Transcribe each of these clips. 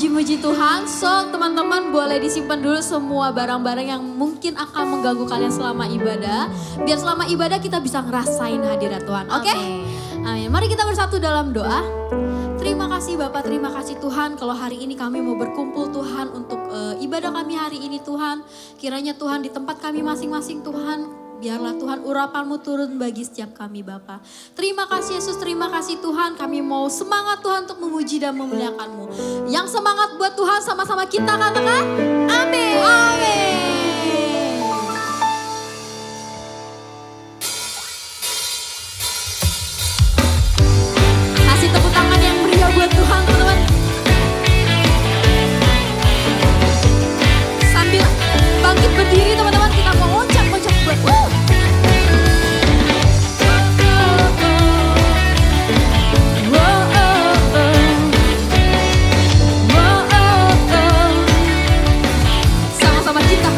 memuji-muji Tuhan. So teman-teman boleh disimpan dulu semua barang-barang yang mungkin akan mengganggu kalian selama ibadah. Biar selama ibadah kita bisa ngerasain hadirat Tuhan. Oke? Amin. Mari kita bersatu dalam doa. Terima kasih Bapak, terima kasih Tuhan kalau hari ini kami mau berkumpul Tuhan untuk ibadah kami hari ini Tuhan. Kiranya Tuhan di tempat kami masing-masing Tuhan. Biarlah Tuhan urapan-Mu turun bagi setiap kami Bapa. Terima kasih Yesus, terima kasih Tuhan. Kami mau semangat Tuhan untuk memuji dan memuliakan-Mu. Yang semangat buat Tuhan sama-sama kita katakan amin. Amin. Kasih tepuk tangan yang meriah buat Tuhan teman-teman. Sambil bangkit berdiri teman-teman, kita mau loncat-loncat buat sama-sama kita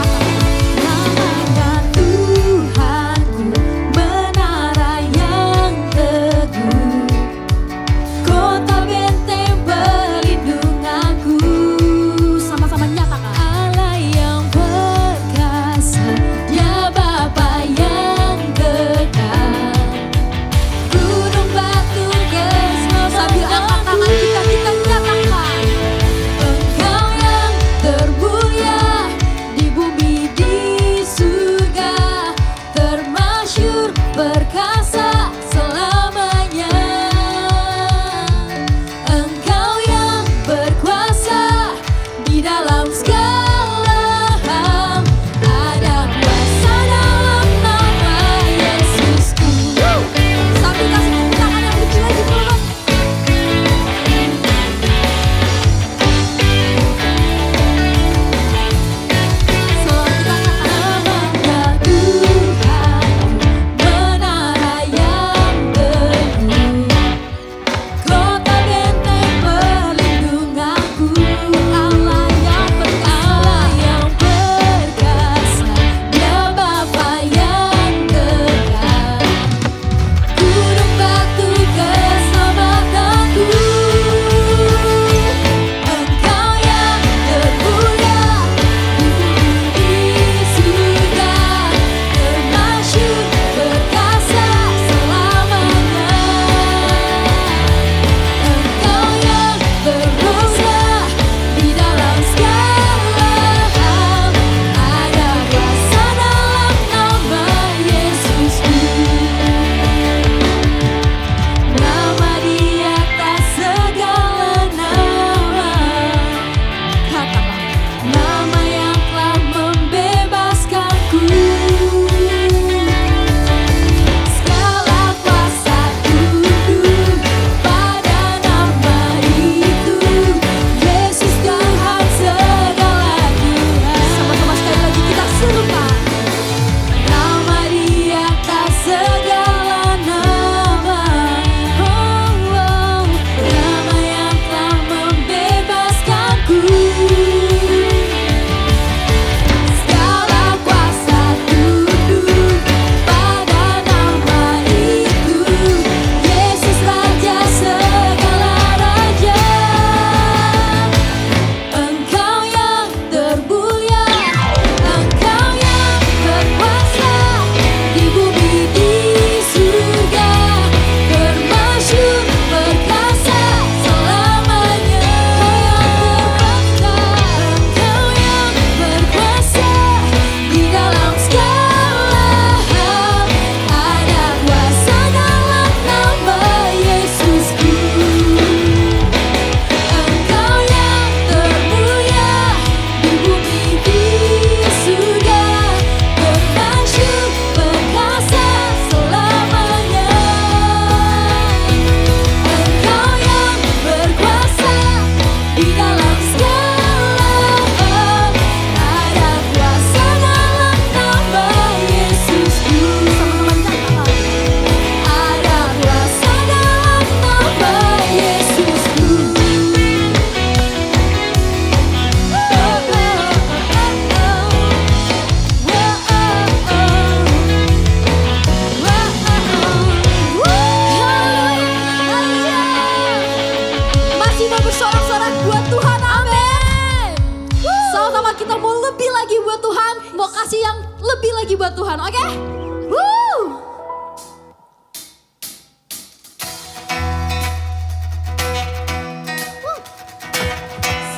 Woo!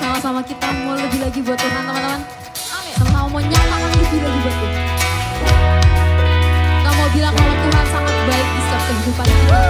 Sama-sama kita mau lebih lagi buat Tuhan teman-teman. Amin. Sama-sama mau nyatakan lebih lagi buat Tuhan. Kita mau bilang kalau Tuhan sangat baik di setiap kehidupan kita.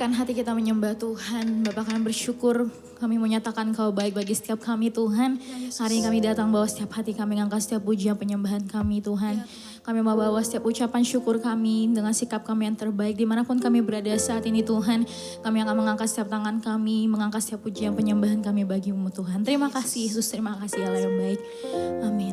siapkan hati kita menyembah Tuhan. Bapak kami bersyukur, kami menyatakan Kau baik bagi setiap kami Tuhan. Hari ini kami datang bawa setiap hati kami, ngangkat setiap pujian penyembahan kami Tuhan. Kami mau bawa setiap ucapan syukur kami dengan sikap kami yang terbaik. Dimanapun kami berada saat ini Tuhan, kami akan mengangkat setiap tangan kami, mengangkat setiap pujian penyembahan kami bagimu Tuhan. Terima kasih Yesus, terima kasih Allah yang baik. Amin.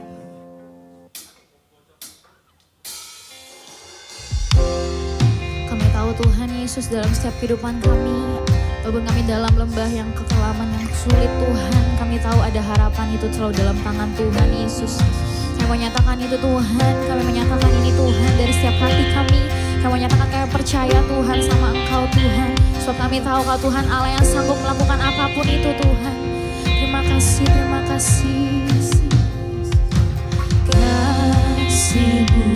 Kami tahu Tuhan Yesus dalam setiap kehidupan kami, walaupun kami dalam lembah yang kekelaman yang sulit Tuhan, kami tahu ada harapan itu selalu dalam tangan Tuhan Yesus. Kami menyatakan itu Tuhan, kami menyatakan ini Tuhan dari setiap hati kami. Kami menyatakan kami percaya Tuhan sama Engkau Tuhan. Sebab kami tahu Kau Tuhan Allah yang sanggup melakukan apapun itu Tuhan. Terima kasih, terima kasih. Kasih-Mu,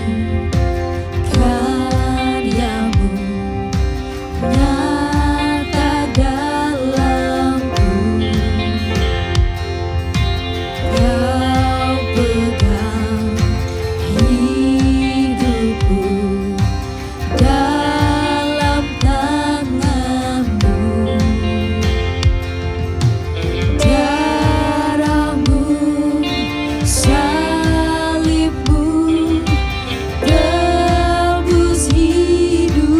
karya-Mu nyata dalamku. Kau pegang hidupku dalam tangan-Mu. Darah-Mu, salib-Mu tebus hidupku.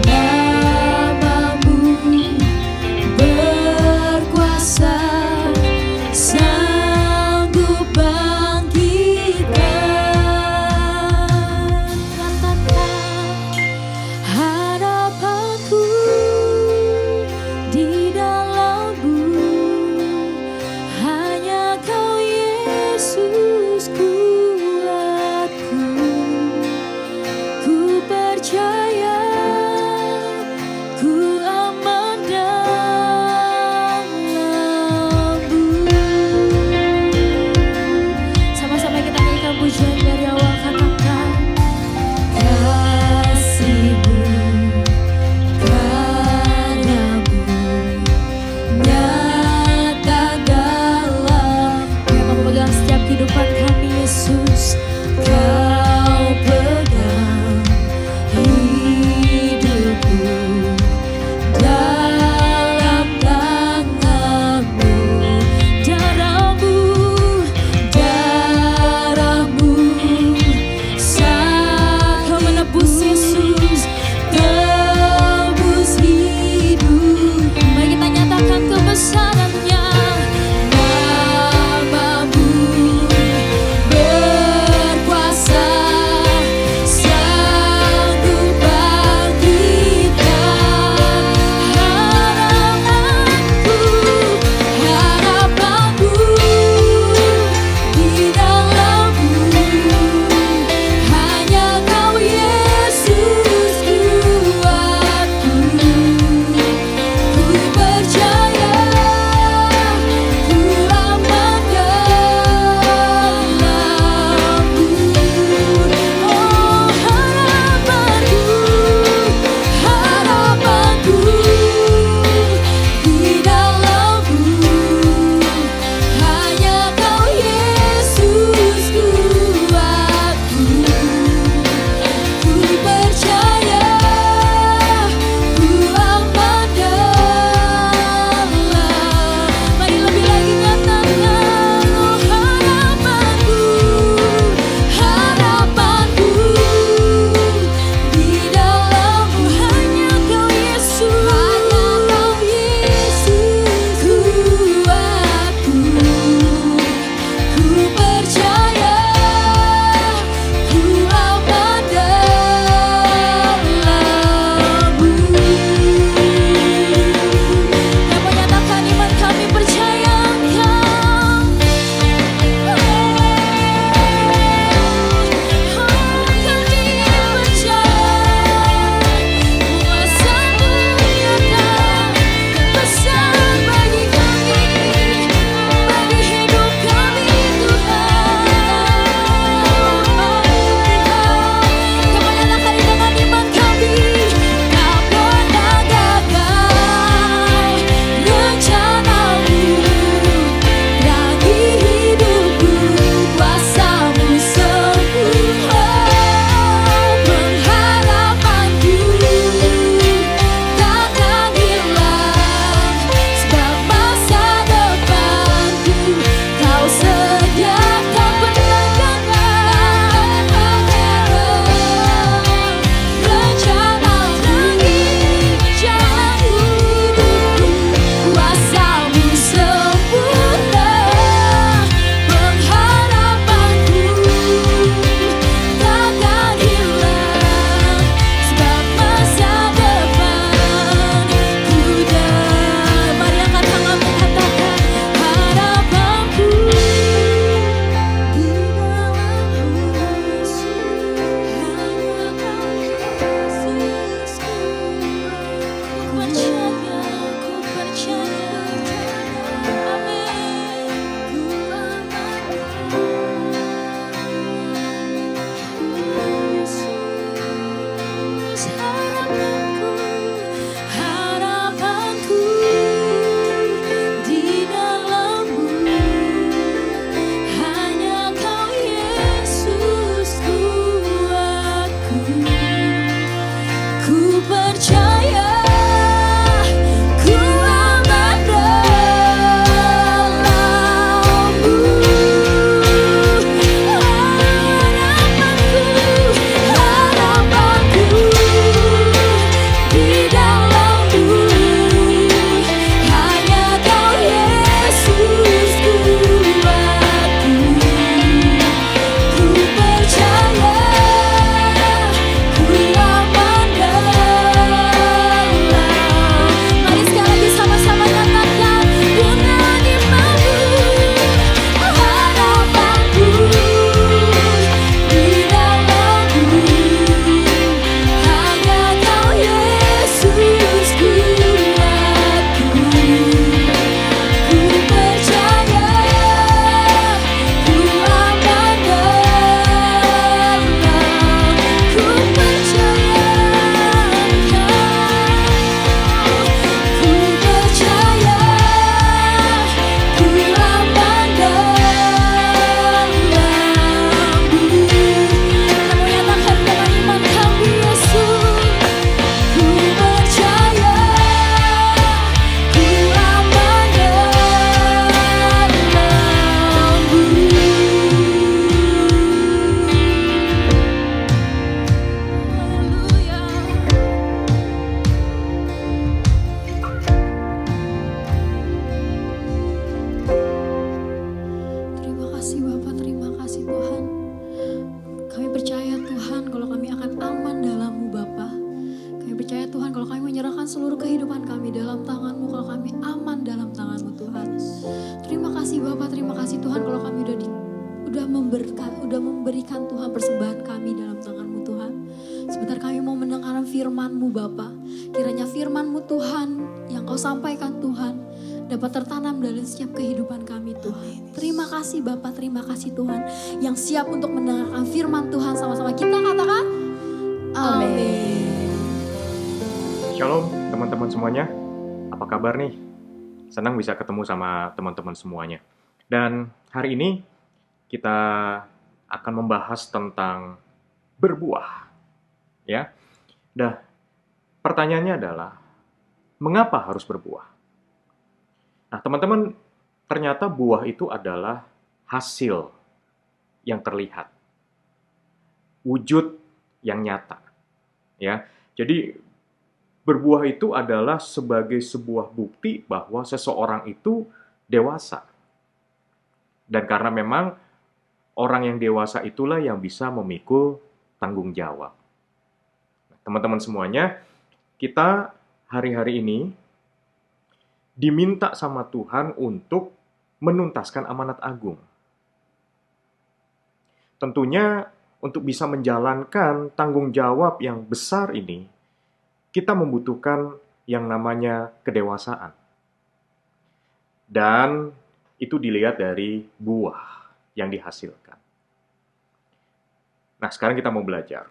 Nama-Mu berkuasa, sanggup bangkitkan. Nyatakan harapanku di dalam-Mu. Hanya Kau Yesus kuatku. Ku percaya, ku aman dalam-Mu. Sama-sama kita nyanyikan pujian dari awal, katakan kasih-Mu, karya-Mu Bapa. Kiranya firman-Mu Tuhan yang Kau sampaikan Tuhan dapat tertanam dalam setiap kehidupan kami Tuhan. Terima kasih Bapa, terima kasih Tuhan yang siap untuk mendengarkan firman Tuhan sama-sama kita katakan amin. Shalom teman-teman semuanya, apa kabar nih? Senang bisa ketemu sama teman-teman semuanya. Dan hari ini kita akan membahas tentang berbuah. Ya. Nah, pertanyaannya adalah mengapa harus berbuah? Nah, teman-teman, ternyata buah itu adalah hasil yang terlihat. Wujud yang nyata. Ya. Jadi berbuah itu adalah sebagai sebuah bukti bahwa seseorang itu dewasa. Dan karena memang orang yang dewasa itulah yang bisa memikul tanggung jawab. Teman-teman semuanya, kita hari-hari ini diminta sama Tuhan untuk menuntaskan amanat agung. Tentunya untuk bisa menjalankan tanggung jawab yang besar ini, kita membutuhkan yang namanya kedewasaan. Dan itu dilihat dari buah yang dihasilkan. Nah, sekarang kita mau belajar.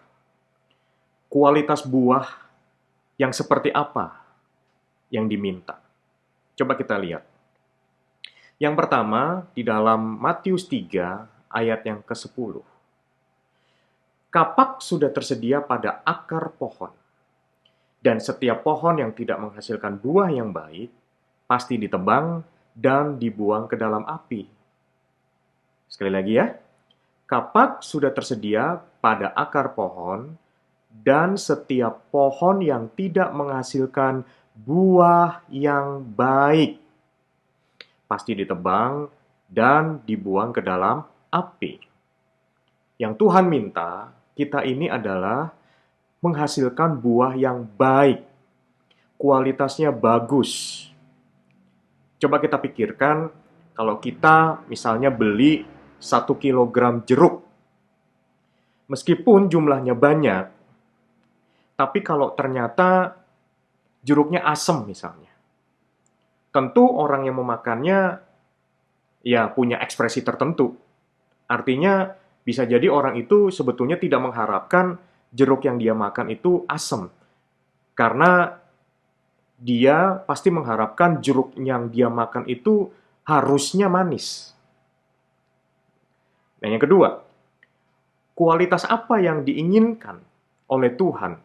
Kualitas buah yang seperti apa yang diminta? Coba kita lihat. Yang pertama, di dalam Matius 3, ayat yang ke-10. Kapak sudah tersedia pada akar pohon. Dan setiap pohon yang tidak menghasilkan buah yang baik, pasti ditebang dan dibuang ke dalam api. Sekali lagi ya, kapak sudah tersedia pada akar pohon, dan setiap pohon yang tidak menghasilkan buah yang baik, pasti ditebang dan dibuang ke dalam api. Yang Tuhan minta, kita ini adalah menghasilkan buah yang baik, kualitasnya bagus. Coba kita pikirkan, kalau kita misalnya beli 1 kilogram jeruk. Meskipun jumlahnya banyak, tapi kalau ternyata jeruknya asam misalnya, tentu orang yang memakannya ya punya ekspresi tertentu. Artinya bisa jadi orang itu sebetulnya tidak mengharapkan jeruk yang dia makan itu asam. Karena dia pasti mengharapkan jeruk yang dia makan itu harusnya manis. Dan yang kedua, kualitas apa yang diinginkan oleh Tuhan?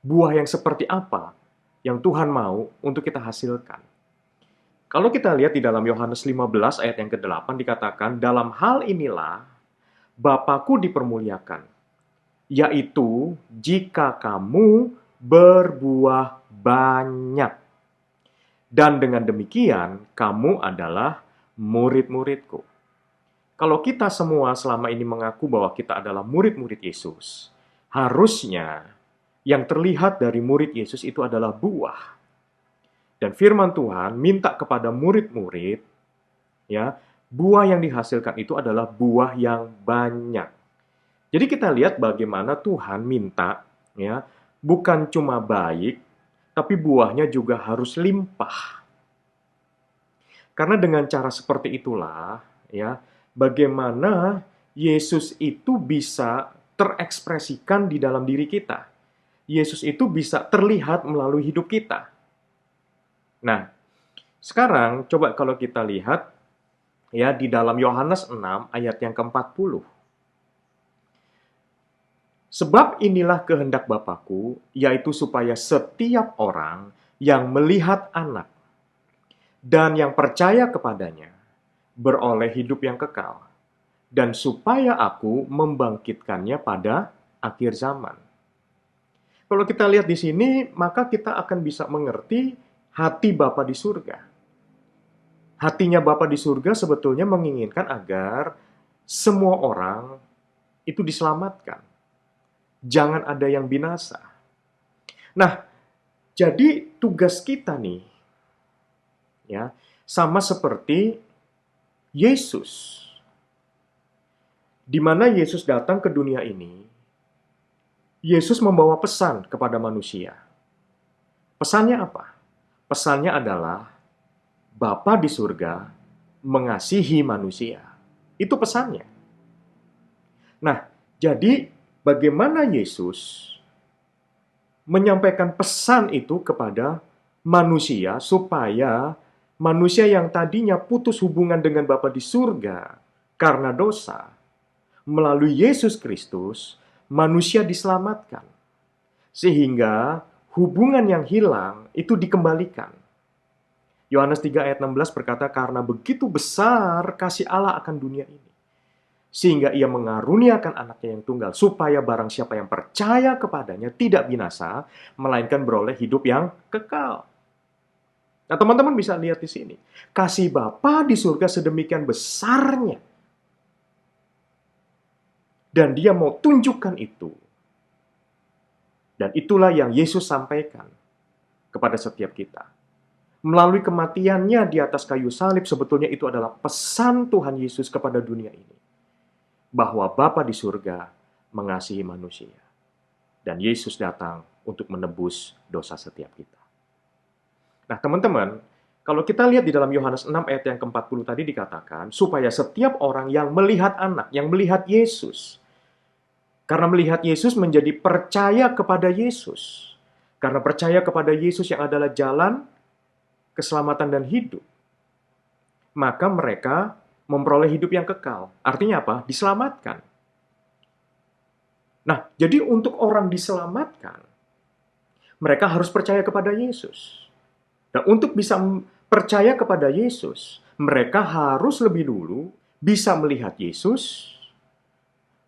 Buah yang seperti apa yang Tuhan mau untuk kita hasilkan? Kalau kita lihat di dalam Yohanes 15 ayat yang ke-8 dikatakan, dalam hal inilah Bapa-Ku dipermuliakan, yaitu jika kamu berbuah banyak. Dan dengan demikian, kamu adalah murid-murid-Ku. Kalau kita semua selama ini mengaku bahwa kita adalah murid-murid Yesus, harusnya yang terlihat dari murid Yesus itu adalah buah. Dan firman Tuhan minta kepada murid-murid, ya, buah yang dihasilkan itu adalah buah yang banyak. Jadi kita lihat bagaimana Tuhan minta, ya, bukan cuma baik, tapi buahnya juga harus limpah. Karena dengan cara seperti itulah, ya, bagaimana Yesus itu bisa terekspresikan di dalam diri kita. Yesus itu bisa terlihat melalui hidup kita. Nah, sekarang coba kalau kita lihat ya di dalam Yohanes 6 ayat yang ke-40. Sebab inilah kehendak Bapa-Ku, yaitu supaya setiap orang yang melihat Anak dan yang percaya kepadanya beroleh hidup yang kekal, dan supaya Aku membangkitkannya pada akhir zaman. Kalau kita lihat di sini, maka kita akan bisa mengerti hati Bapa di surga. Hatinya Bapa di surga sebetulnya menginginkan agar semua orang itu diselamatkan. Jangan ada yang binasa. Nah, jadi tugas kita nih, ya, sama seperti Yesus. Di mana Yesus datang ke dunia ini, Yesus membawa pesan kepada manusia. Pesannya apa? Pesannya adalah Bapa di surga mengasihi manusia. Itu pesannya. Nah, jadi bagaimana Yesus menyampaikan pesan itu kepada manusia supaya manusia yang tadinya putus hubungan dengan Bapa di surga karena dosa, melalui Yesus Kristus, manusia diselamatkan. Sehingga hubungan yang hilang itu dikembalikan. Yohanes 3 ayat 16 berkata, karena begitu besar kasih Allah akan dunia ini, sehingga ia mengaruniakan anaknya yang tunggal, supaya barang siapa yang percaya kepadanya tidak binasa, melainkan beroleh hidup yang kekal. Nah, teman-teman bisa lihat di sini. Kasih Bapa di surga sedemikian besarnya. Dan dia mau tunjukkan itu. Dan itulah yang Yesus sampaikan kepada setiap kita. Melalui kematiannya di atas kayu salib, sebetulnya itu adalah pesan Tuhan Yesus kepada dunia ini. Bahwa Bapa di surga mengasihi manusia. Dan Yesus datang untuk menebus dosa setiap kita. Nah, teman-teman, kalau kita lihat di dalam Yohanes 6 ayat yang ke-40 tadi dikatakan, supaya setiap orang yang melihat anak, yang melihat Yesus, karena melihat Yesus menjadi percaya kepada Yesus. Karena percaya kepada Yesus yang adalah jalan, keselamatan, dan hidup. Maka mereka memperoleh hidup yang kekal. Artinya apa? Diselamatkan. Nah, jadi untuk orang diselamatkan, mereka harus percaya kepada Yesus. Dan untuk bisa percaya kepada Yesus, mereka harus lebih dulu bisa melihat Yesus,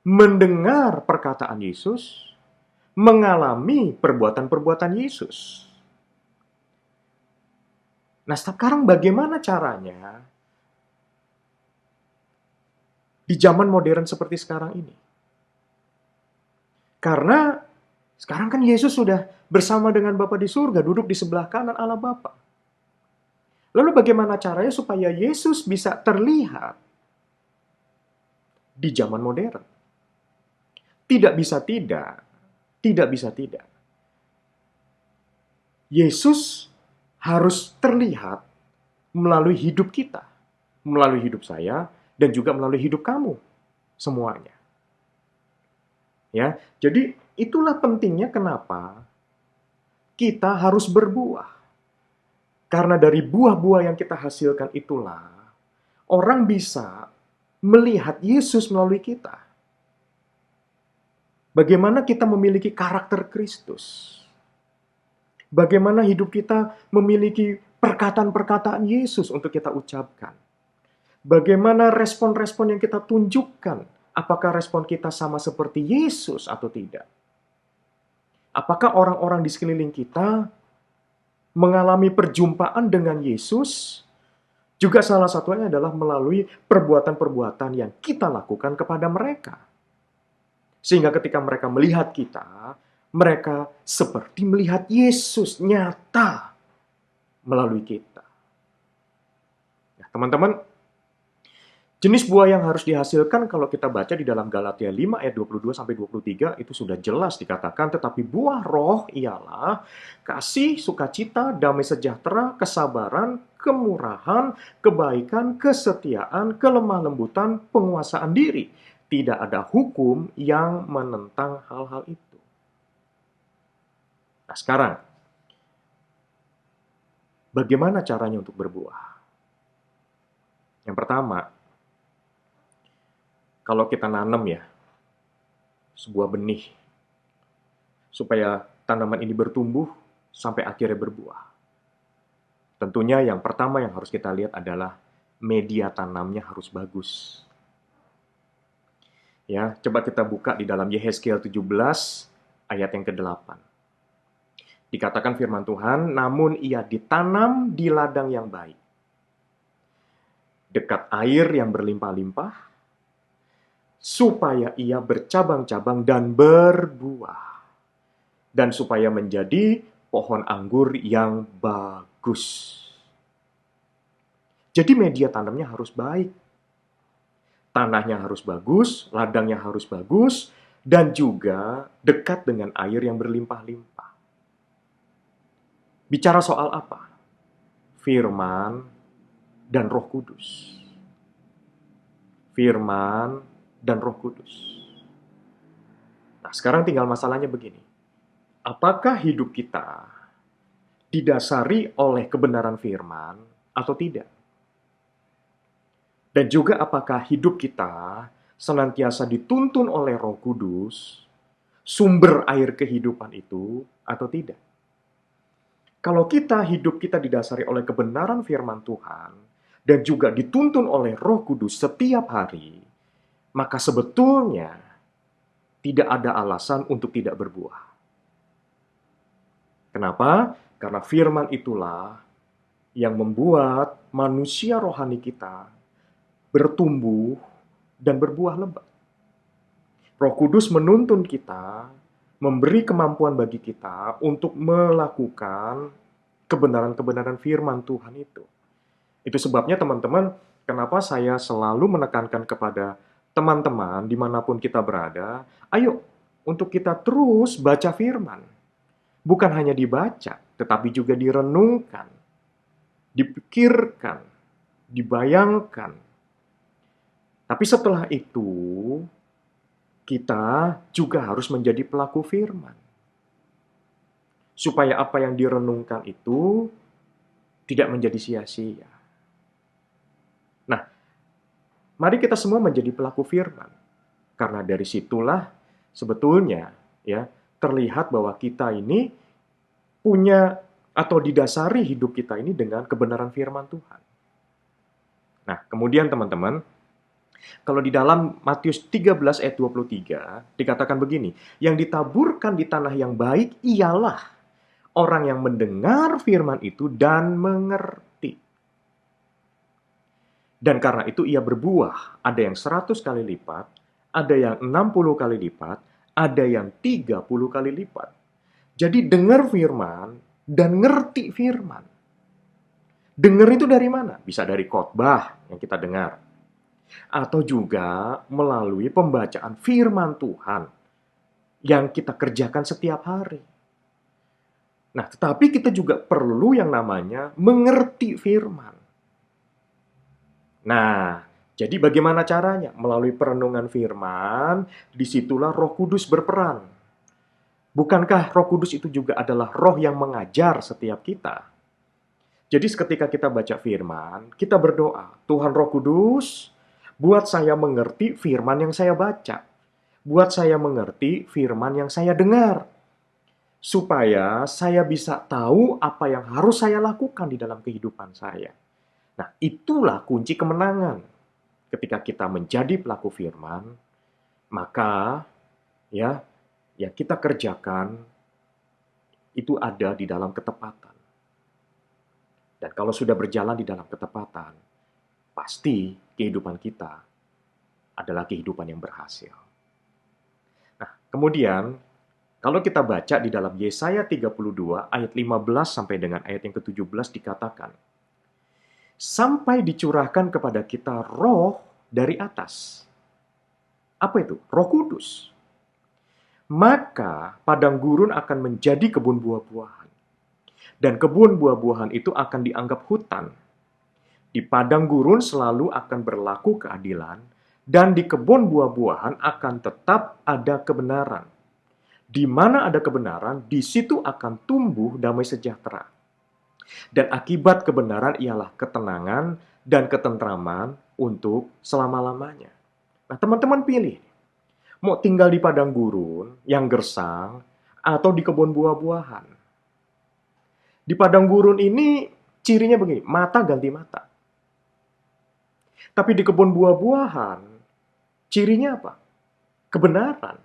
mendengar perkataan Yesus, mengalami perbuatan-perbuatan Yesus. Nah, sekarang bagaimana caranya di zaman modern seperti sekarang ini? Karena sekarang kan Yesus sudah bersama dengan Bapa di surga, duduk di sebelah kanan Allah Bapa. Lalu bagaimana caranya supaya Yesus bisa terlihat di zaman modern? Tidak bisa tidak. Tidak bisa tidak. Yesus harus terlihat melalui hidup kita, melalui hidup saya, dan juga melalui hidup kamu semuanya. Ya, jadi itulah pentingnya kenapa kita harus berbuah. Karena dari buah-buah yang kita hasilkan itulah orang bisa melihat Yesus melalui kita. Bagaimana kita memiliki karakter Kristus. Bagaimana hidup kita memiliki perkataan-perkataan Yesus untuk kita ucapkan. Bagaimana respon-respon yang kita tunjukkan. Apakah respon kita sama seperti Yesus atau tidak? Apakah orang-orang di sekeliling kita mengalami perjumpaan dengan Yesus? Juga salah satunya adalah melalui perbuatan-perbuatan yang kita lakukan kepada mereka. Sehingga ketika mereka melihat kita, mereka seperti melihat Yesus nyata melalui kita. Nah, teman-teman, jenis buah yang harus dihasilkan kalau kita baca di dalam Galatia 5 ayat 22-23 itu sudah jelas dikatakan, tetapi buah roh ialah kasih, sukacita, damai sejahtera, kesabaran, kemurahan, kebaikan, kesetiaan, kelemah lembutan, penguasaan diri. Tidak ada hukum yang menentang hal-hal itu. Nah, sekarang, bagaimana caranya untuk berbuah? Yang pertama, kalau kita nanam ya, sebuah benih, supaya tanaman ini bertumbuh sampai akhirnya berbuah. Tentunya yang pertama yang harus kita lihat adalah media tanamnya harus bagus. Ya, coba kita buka di dalam Yehezkiel 17 ayat yang ke-8. Dikatakan firman Tuhan, namun ia ditanam di ladang yang baik, dekat air yang berlimpah-limpah, supaya ia bercabang-cabang dan berbuah, dan supaya menjadi pohon anggur yang bagus. Jadi media tanamnya harus baik. Tanahnya harus bagus, ladangnya harus bagus, dan juga dekat dengan air yang berlimpah-limpah. bicara soal apa? Firman dan Roh Kudus. Firman dan Roh Kudus. Nah, sekarang tinggal masalahnya begini. Apakah hidup kita didasari oleh kebenaran firman atau tidak? Dan juga apakah hidup kita senantiasa dituntun oleh Roh Kudus, sumber air kehidupan itu, atau tidak? Kalau hidup kita didasari oleh kebenaran firman Tuhan, dan juga dituntun oleh Roh Kudus setiap hari, maka sebetulnya tidak ada alasan untuk tidak berbuah. Kenapa? Karena firman itulah yang membuat manusia rohani kita bertumbuh dan berbuah lebat. Roh Kudus menuntun kita, memberi kemampuan bagi kita untuk melakukan kebenaran-kebenaran firman Tuhan itu. Itu sebabnya teman-teman, kenapa saya selalu menekankan kepada teman-teman dimanapun kita berada, ayo untuk kita terus baca firman. Bukan hanya dibaca, tetapi juga direnungkan, dipikirkan, dibayangkan. Tapi setelah itu, kita juga harus menjadi pelaku firman. Supaya apa yang direnungkan itu tidak menjadi sia-sia. Nah, mari kita semua menjadi pelaku firman. Karena dari situlah sebetulnya ya terlihat bahwa kita ini punya atau didasari hidup kita ini dengan kebenaran firman Tuhan. Nah, kemudian teman-teman, kalau di dalam Matius 13 ayat 23 dikatakan begini, yang ditaburkan di tanah yang baik ialah orang yang mendengar firman itu dan mengerti. Dan karena itu ia berbuah, ada yang 100 kali lipat, ada yang 60 kali lipat, ada yang 30 kali lipat. Jadi dengar firman dan ngerti firman. Dengar itu dari mana? Bisa dari khotbah yang kita dengar. Atau juga melalui pembacaan firman Tuhan yang kita kerjakan setiap hari. Nah, tetapi kita juga perlu yang namanya mengerti firman. Nah, jadi bagaimana caranya? Melalui perenungan firman, disitulah Roh Kudus berperan. Bukankah Roh Kudus itu juga adalah roh yang mengajar setiap kita? Jadi ketika kita baca firman, kita berdoa, Tuhan Roh Kudus, buat saya mengerti firman yang saya baca. Buat saya mengerti firman yang saya dengar. Supaya saya bisa tahu apa yang harus saya lakukan di dalam kehidupan saya. Nah, itulah kunci kemenangan. Ketika kita menjadi pelaku firman, maka ya kita kerjakan itu ada di dalam ketepatan. Dan kalau sudah berjalan di dalam ketepatan, pasti kehidupan kita adalah kehidupan yang berhasil. Nah, kemudian kalau kita baca di dalam Yesaya 32 ayat 15 sampai dengan ayat yang ke-17 dikatakan, sampai dicurahkan kepada kita roh dari atas. Apa itu? Roh Kudus. Maka padang gurun akan menjadi kebun buah-buahan. Dan kebun buah-buahan itu akan dianggap hutan. Di padang gurun selalu akan berlaku keadilan, dan di kebun buah-buahan akan tetap ada kebenaran. Di mana ada kebenaran, di situ akan tumbuh damai sejahtera. Dan akibat kebenaran ialah ketenangan dan ketentraman untuk selama-lamanya. Nah, teman-teman pilih. Mau tinggal di padang gurun yang gersang atau di kebun buah-buahan. Di padang gurun ini cirinya begini, mata ganti mata. Tapi di kebun buah-buahan cirinya apa? Kebenaran.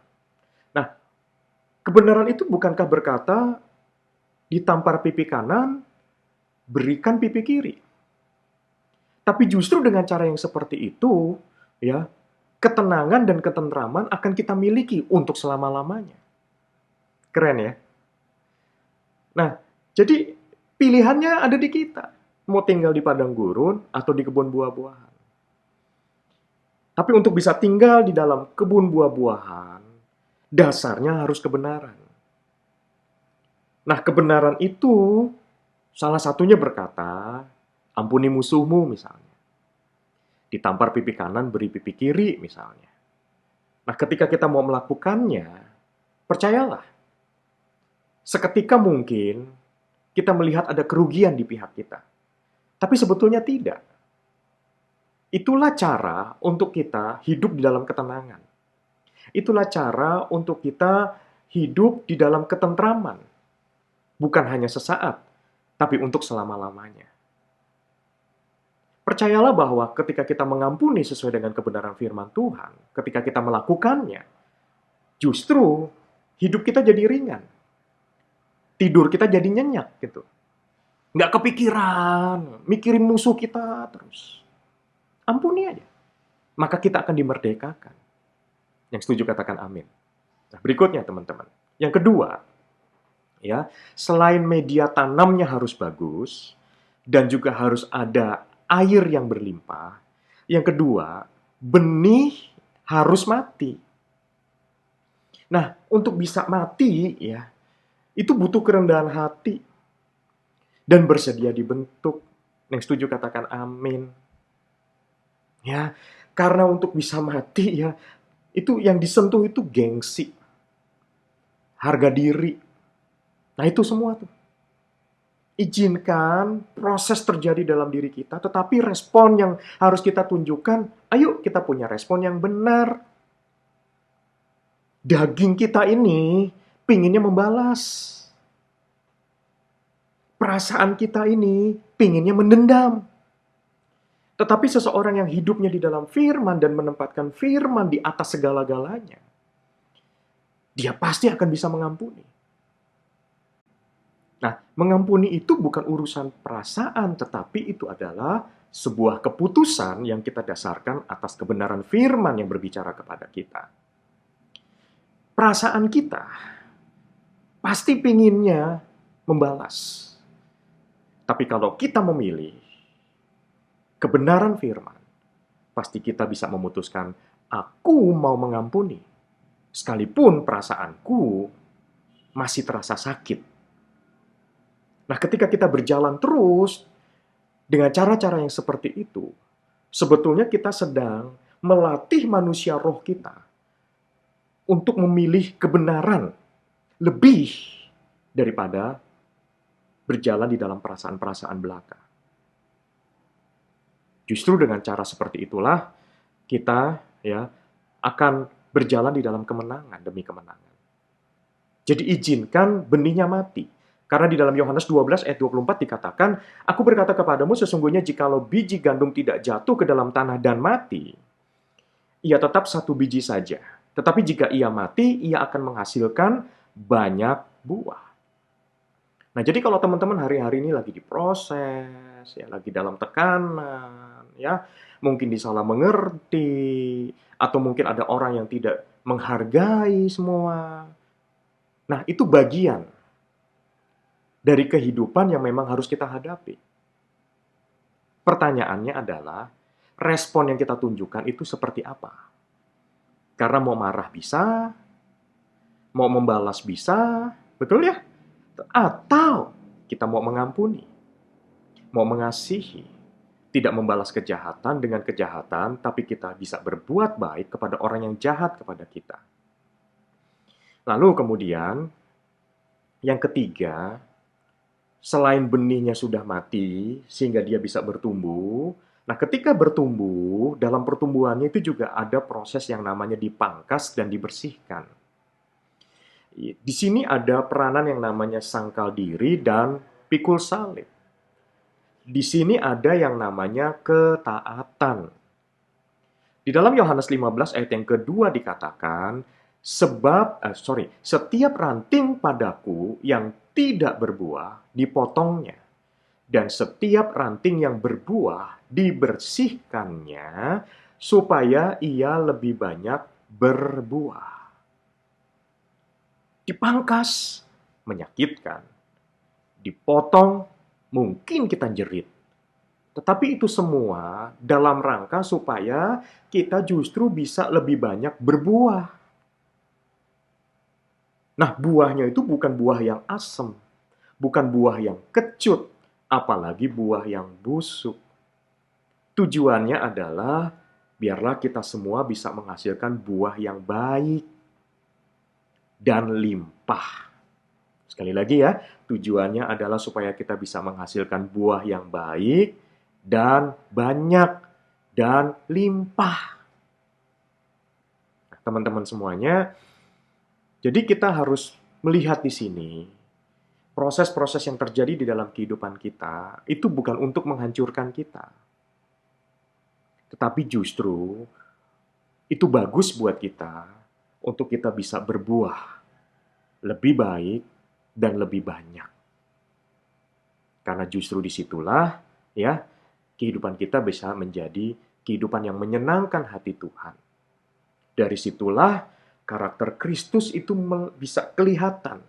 Nah, kebenaran itu bukankah berkata ditampar pipi kanan, berikan pipi kiri. Tapi justru dengan cara yang seperti itu, ya, ketenangan dan ketentraman akan kita miliki untuk selama-lamanya. Keren ya? Nah, jadi pilihannya ada di kita. Mau tinggal di padang gurun atau di kebun buah-buahan. Tapi untuk bisa tinggal di dalam kebun buah-buahan, dasarnya harus kebenaran. Nah, kebenaran itu Salah satunya berkata, ampuni musuhmu misalnya. Ditampar pipi kanan, beri pipi kiri misalnya. Nah, ketika kita mau melakukannya, percayalah, seketika mungkin kita melihat ada kerugian di pihak kita. Tapi sebetulnya tidak. Itulah cara untuk kita hidup di dalam ketenangan. Itulah cara untuk kita hidup di dalam ketentraman. Bukan hanya sesaat, tapi untuk selama-lamanya. Percayalah bahwa ketika kita mengampuni sesuai dengan kebenaran firman Tuhan, ketika kita melakukannya, justru hidup kita jadi ringan. Tidur kita jadi nyenyak gitu. Nggak kepikiran, mikirin musuh kita terus. Ampuni aja. Maka kita akan dimerdekakan. Yang setuju katakan amin. Nah, berikutnya teman-teman. Yang kedua, ya, selain media tanamnya harus bagus dan juga harus ada air yang berlimpah. Yang kedua, benih harus mati. Nah, untuk bisa mati ya, itu butuh kerendahan hati dan bersedia dibentuk. Yang setuju katakan amin. Ya, karena untuk bisa mati ya, itu yang disentuh itu gengsi, harga diri. Nah, itu semua tuh. Izinkan proses terjadi dalam diri kita, tetapi respon yang harus kita tunjukkan, ayo kita punya respon yang benar. Daging kita ini pinginnya membalas. Perasaan kita ini pinginnya mendendam. Tetapi seseorang yang hidupnya di dalam firman dan menempatkan firman di atas segala-galanya, dia pasti akan bisa mengampuni. Nah, mengampuni itu bukan urusan perasaan, tetapi itu adalah sebuah keputusan yang kita dasarkan atas kebenaran firman yang berbicara kepada kita. Perasaan kita pasti pinginnya membalas. Tapi kalau kita memilih kebenaran firman, pasti kita bisa memutuskan, aku mau mengampuni, sekalipun perasaanku masih terasa sakit. Nah, ketika kita berjalan terus dengan cara-cara yang seperti itu, sebetulnya kita sedang melatih manusia roh kita untuk memilih kebenaran lebih daripada berjalan di dalam perasaan-perasaan belaka. Justru dengan cara seperti itulah kita ya akan berjalan di dalam kemenangan demi kemenangan. Jadi izinkan benihnya mati. Karena di dalam Yohanes 12 ayat 24 dikatakan, aku berkata kepadamu sesungguhnya jikalau biji gandum tidak jatuh ke dalam tanah dan mati, ia tetap satu biji saja. Tetapi jika ia mati, ia akan menghasilkan banyak buah. Nah, jadi kalau teman-teman hari-hari ini lagi diproses, ya lagi dalam tekanan, ya mungkin disalah mengerti, atau mungkin ada orang yang tidak menghargai semua. Nah, itu bagian dari kehidupan yang memang harus kita hadapi. Pertanyaannya adalah, respon yang kita tunjukkan itu seperti apa? Karena mau marah bisa, mau membalas bisa, betul ya? Atau kita mau mengampuni, mau mengasihi, tidak membalas kejahatan dengan kejahatan, tapi kita bisa berbuat baik kepada orang yang jahat kepada kita. Lalu kemudian, yang ketiga, selain benihnya sudah mati, sehingga dia bisa bertumbuh. Nah, ketika bertumbuh, dalam pertumbuhannya itu juga ada proses yang namanya dipangkas dan dibersihkan. Di sini ada peranan yang namanya sangkal diri dan pikul salib. Di sini ada yang namanya ketaatan. Di dalam Yohanes 15 ayat yang kedua dikatakan, setiap ranting padaku yang tidak berbuah dipotongnya, dan setiap ranting yang berbuah dibersihkannya, supaya ia lebih banyak berbuah. Dipangkas, menyakitkan. Dipotong, mungkin kita jerit. Tetapi itu semua dalam rangka supaya kita justru bisa lebih banyak berbuah. Nah, buahnya itu bukan buah yang asem, bukan buah yang kecut, apalagi buah yang busuk. Tujuannya adalah biarlah kita semua bisa menghasilkan buah yang baik dan limpah. Sekali lagi ya, tujuannya adalah supaya kita bisa menghasilkan buah yang baik dan banyak dan limpah. Nah, teman-teman semuanya, jadi kita harus melihat di sini proses-proses yang terjadi di dalam kehidupan kita itu bukan untuk menghancurkan kita. Tetapi justru itu bagus buat kita untuk kita bisa berbuah lebih baik dan lebih banyak. Karena justru disitulah ya kehidupan kita bisa menjadi kehidupan yang menyenangkan hati Tuhan. Dari situlah karakter Kristus itu bisa kelihatan.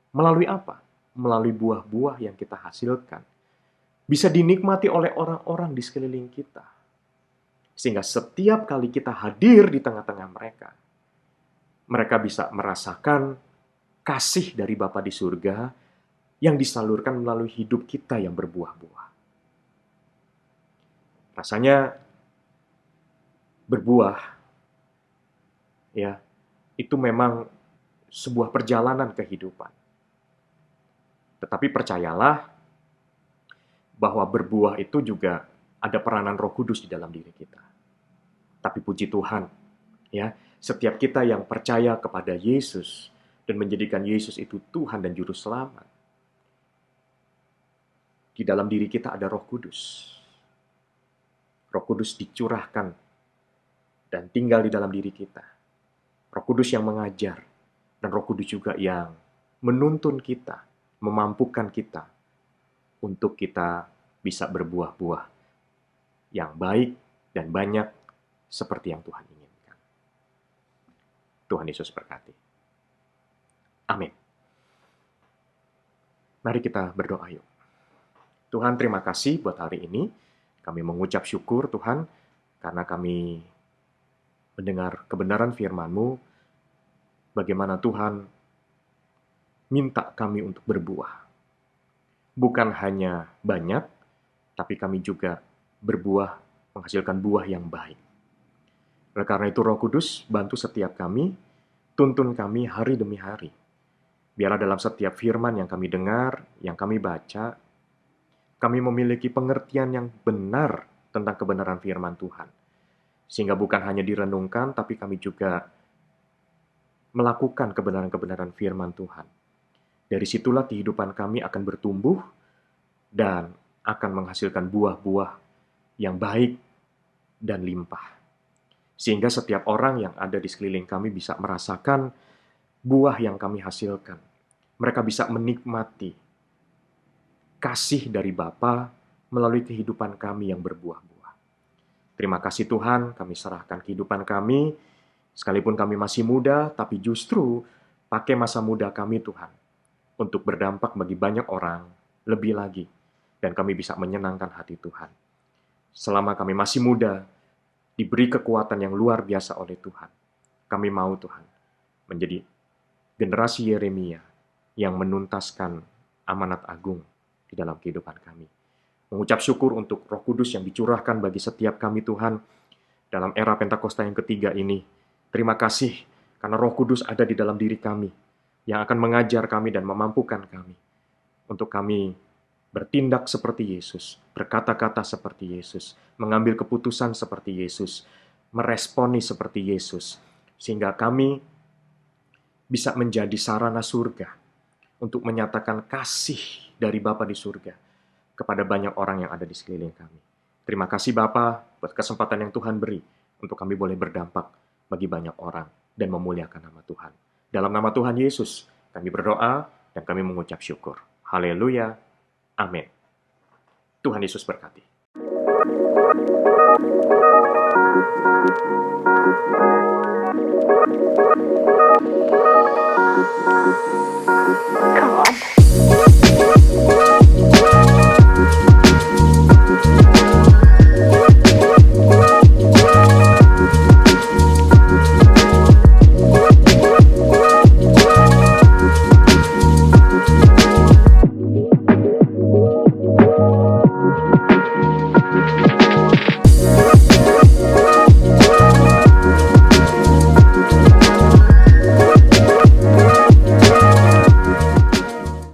Melalui apa? Melalui buah-buah yang kita hasilkan. Bisa dinikmati oleh orang-orang di sekeliling kita. Sehingga setiap kali kita hadir di tengah-tengah mereka, mereka bisa merasakan kasih dari Bapa di surga yang disalurkan melalui hidup kita yang berbuah-buah. Rasanya berbuah, ya, itu memang sebuah perjalanan kehidupan. Tetapi percayalah bahwa berbuah itu juga ada peranan Roh Kudus di dalam diri kita. Tapi puji Tuhan, ya, setiap kita yang percaya kepada Yesus dan menjadikan Yesus itu Tuhan dan Juru Selamat, di dalam diri kita ada Roh Kudus. Roh Kudus dicurahkan dan tinggal di dalam diri kita. Roh Kudus yang mengajar, dan Roh Kudus juga yang menuntun kita, memampukan kita untuk kita bisa berbuah-buah yang baik dan banyak seperti yang Tuhan inginkan. Tuhan Yesus berkati. Amin. Mari kita berdoa yuk. Tuhan, terima kasih buat hari ini. Kami mengucap syukur Tuhan karena kami mendengar kebenaran firman-Mu, bagaimana Tuhan minta kami untuk berbuah. Bukan hanya banyak, tapi kami juga berbuah, menghasilkan buah yang baik. Oleh karena itu Roh Kudus, bantu setiap kami, tuntun kami hari demi hari. Biarlah dalam setiap firman yang kami dengar, yang kami baca, kami memiliki pengertian yang benar tentang kebenaran firman Tuhan. Sehingga bukan hanya direnungkan, tapi kami juga melakukan kebenaran-kebenaran firman Tuhan. Dari situlah kehidupan kami akan bertumbuh dan akan menghasilkan buah-buah yang baik dan limpah. Sehingga setiap orang yang ada di sekeliling kami bisa merasakan buah yang kami hasilkan. Mereka bisa menikmati kasih dari Bapa melalui kehidupan kami yang berbuah-buah. Terima kasih Tuhan, kami serahkan kehidupan kami, sekalipun kami masih muda, tapi justru pakai masa muda kami Tuhan, untuk berdampak bagi banyak orang lebih lagi, dan kami bisa menyenangkan hati Tuhan. Selama kami masih muda, diberi kekuatan yang luar biasa oleh Tuhan. Kami mau Tuhan menjadi generasi Yeremia yang menuntaskan amanat agung di dalam kehidupan kami. Mengucap syukur untuk Roh Kudus yang dicurahkan bagi setiap kami Tuhan dalam era Pentakosta yang ketiga ini. Terima kasih karena Roh Kudus ada di dalam diri kami yang akan mengajar kami dan memampukan kami untuk kami bertindak seperti Yesus, berkata-kata seperti Yesus, mengambil keputusan seperti Yesus, meresponi seperti Yesus, sehingga kami bisa menjadi sarana surga untuk menyatakan kasih dari Bapa di surga kepada banyak orang yang ada di sekeliling kami. Terima kasih Bapa buat kesempatan yang Tuhan beri untuk kami boleh berdampak bagi banyak orang dan memuliakan nama Tuhan. Dalam nama Tuhan Yesus, kami berdoa dan kami mengucap syukur. Haleluya. Amin. Tuhan Yesus berkati.